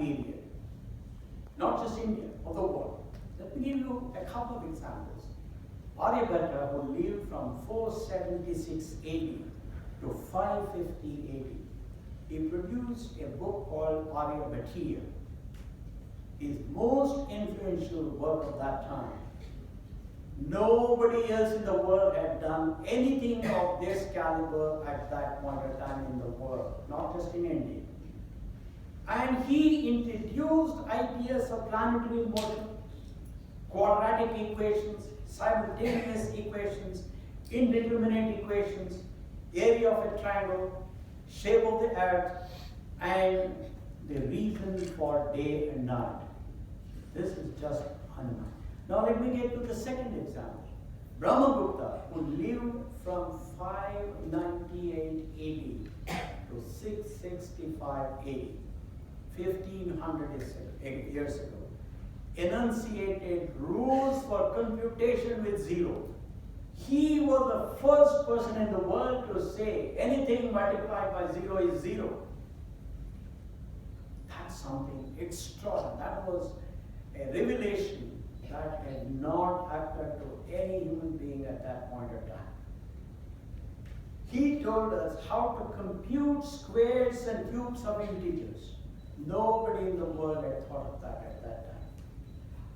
period. Not just India, of the world. Let me give you a couple of examples. Aryabhatta, who lived from 476 AD to 550 AD, he produced a book called Aryabhatiya, his most influential work of that time. Nobody else in the world had done anything of this caliber at that point of time in the world, not just in India. And he introduced ideas of planetary motion, quadratic equations, simultaneous equations, indeterminate equations, area of a triangle, shape of the earth, and the reason for day and night. This is just Hanuman. Now let me get to the second example. Brahmagupta, who lived from 598 AD to 665 AD, 1500 years ago, enunciated rules for computation with zero. He was the first person in the world to say anything multiplied by zero is zero. That's something extraordinary. That was a revelation that had not occurred to any human being at that point of time. He told us how to compute squares and cubes of integers. Nobody in the world had thought of that at that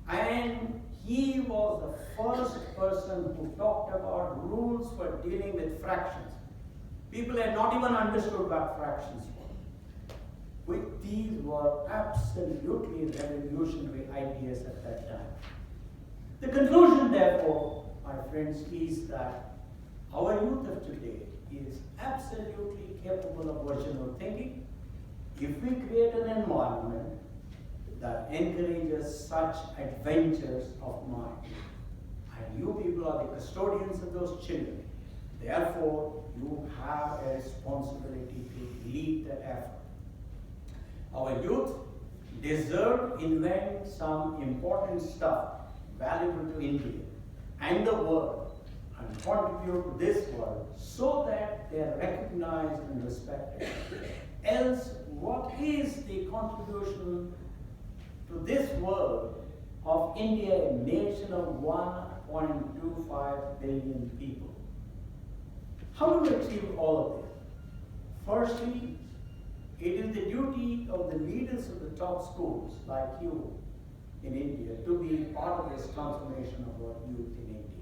time. And he was the first person who talked about rules for dealing with fractions. People had not even understood what fractions were. These were absolutely revolutionary ideas at that time. The conclusion, therefore, my friends, is that our youth of today is absolutely capable of original thinking if we create an environment that encourages such adventures of mind. And you people are the custodians of those children. Therefore, you have a responsibility to lead the effort. Our youth deserve to invent some important stuff valuable to India and the world and contribute to this world so that they are recognized and respected. Else, what is the contribution to this world of India, a nation of 1.25 billion people? How do we achieve all of this? Firstly, it is the duty of the leaders of the top schools, like you in India, to be part of this transformation of our youth in India.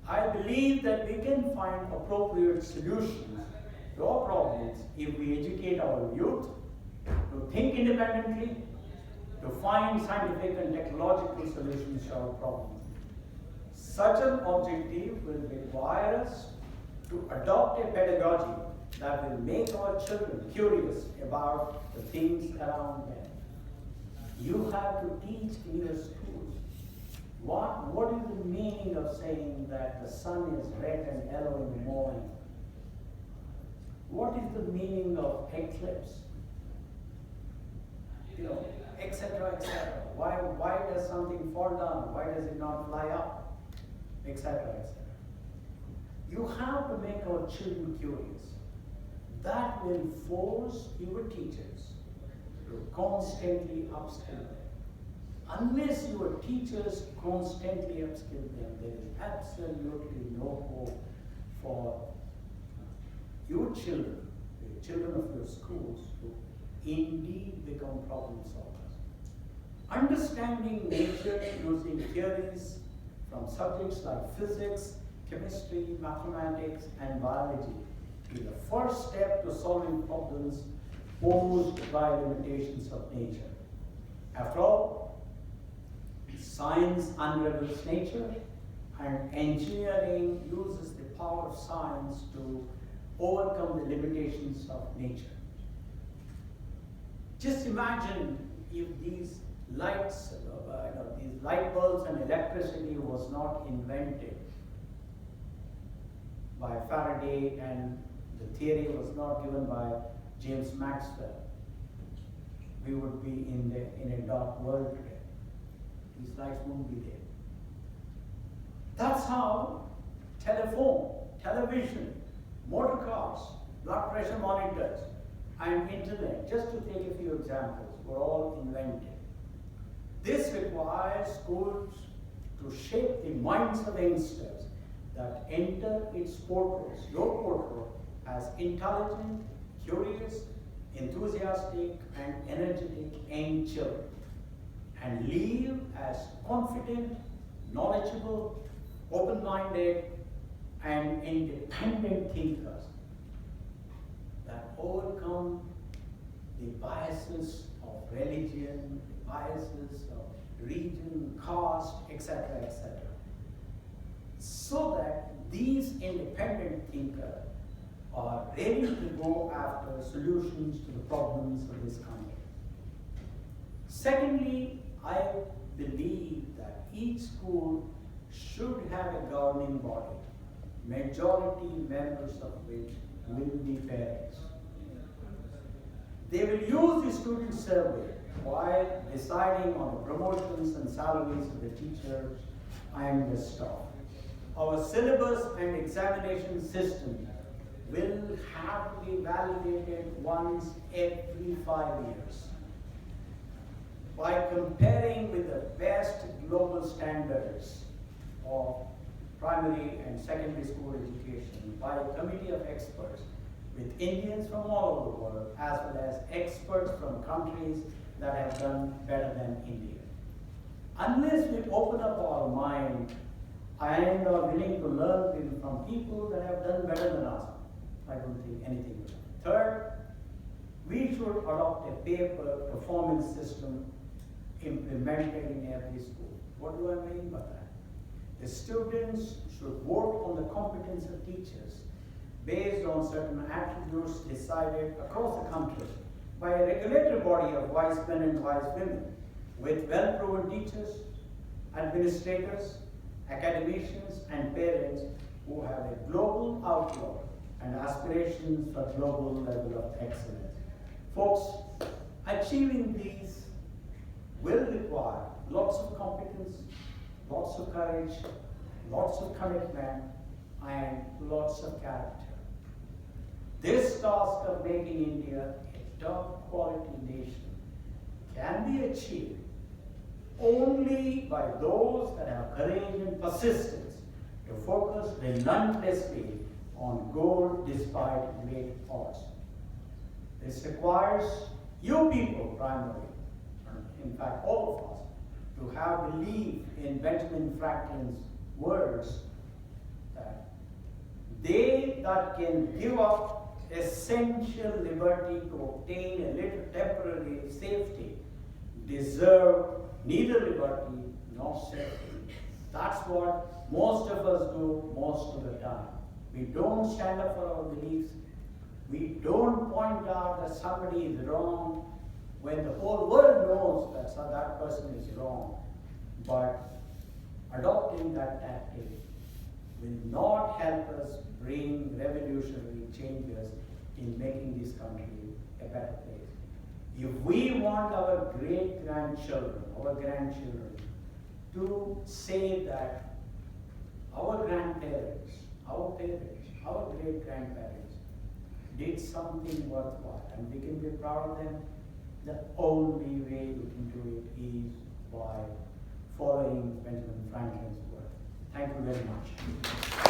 I believe that we can find appropriate solutions to our problems if we educate our youth to think independently, to find scientific and technological solutions to our problems. Such an objective will require us to adopt a pedagogy that will make our children curious about the things around them. You have to teach in your schools. What is the meaning of saying that the sun is red and yellow in the morning? What is the meaning of eclipse? Etc., etc. Why does something fall down? Why does it not fly up? Etc., etc. You have to make our children curious. That will force your teachers to constantly upskill them. Unless your teachers constantly upskill them, there is absolutely no hope for your children, the children of your schools, to indeed become problem solvers. Understanding nature using theories from subjects like physics, chemistry, mathematics, and biology is the first step to solving problems posed by limitations of nature. After all, science unravels nature, and engineering uses the power of science to overcome the limitations of nature. Just imagine if these lights, these light bulbs and electricity was not invented by Faraday and the theory was not given by James Maxwell. We would be in a dark world today. These lights wouldn't be there. That's how telephone, television, motor cars, blood pressure monitors, and internet, just to take a few examples, were all invented. This requires schools to shape the minds of youngsters that enter its portals, your portal, as intelligent, curious, enthusiastic, and energetic young children, and leave as confident, knowledgeable, open-minded, and independent thinkers that overcome the biases of religion, the biases of region, caste, etc., etc. So that these independent thinkers are ready to go after solutions to the problems of this country. Secondly, I believe that each school should have a governing body, majority members of which will be parents. They will use the student survey while deciding on the promotions and salaries of the teachers and the staff. Our syllabus and examination system will have to be validated once every 5 years. By comparing with the best global standards of primary and secondary school education by a committee of experts with Indians from all over the world, as well as experts from countries that have done better than India. Unless we open up our mind and are willing to learn from people that have done better than us, I don't think anything will. Third, we should adopt a paper performance system implemented in every school. What do I mean by that? The students should vote on the competence of teachers based on certain attributes decided across the country by a regulatory body of wise men and wise women with well-proven teachers, administrators, academicians, and parents who have a global outlook and aspirations for global level of excellence. Folks, achieving these will require lots of competence, lots of courage, lots of commitment, and lots of character. This task of making India a top quality nation can be achieved only by those that have courage and persistence to focus relentlessly on goal despite great odds. This requires you people primarily, in fact all of us, to have belief in Benjamin Franklin's words that they that can give up essential liberty to obtain a little temporary safety deserve neither liberty nor safety. That's what most of us do most of the time. We don't stand up for our beliefs. We don't point out that somebody is wrong when the whole world knows that that person is wrong. But adopting that tactic will not help us bring revolutionary changes in making this country a better place. If we want our great-grandchildren, our grandchildren, to say that our grandparents, our parents, our great-grandparents did something worthwhile and we can be proud of them, the only way you can do it is by following Benjamin Franklin's work. Thank you very much.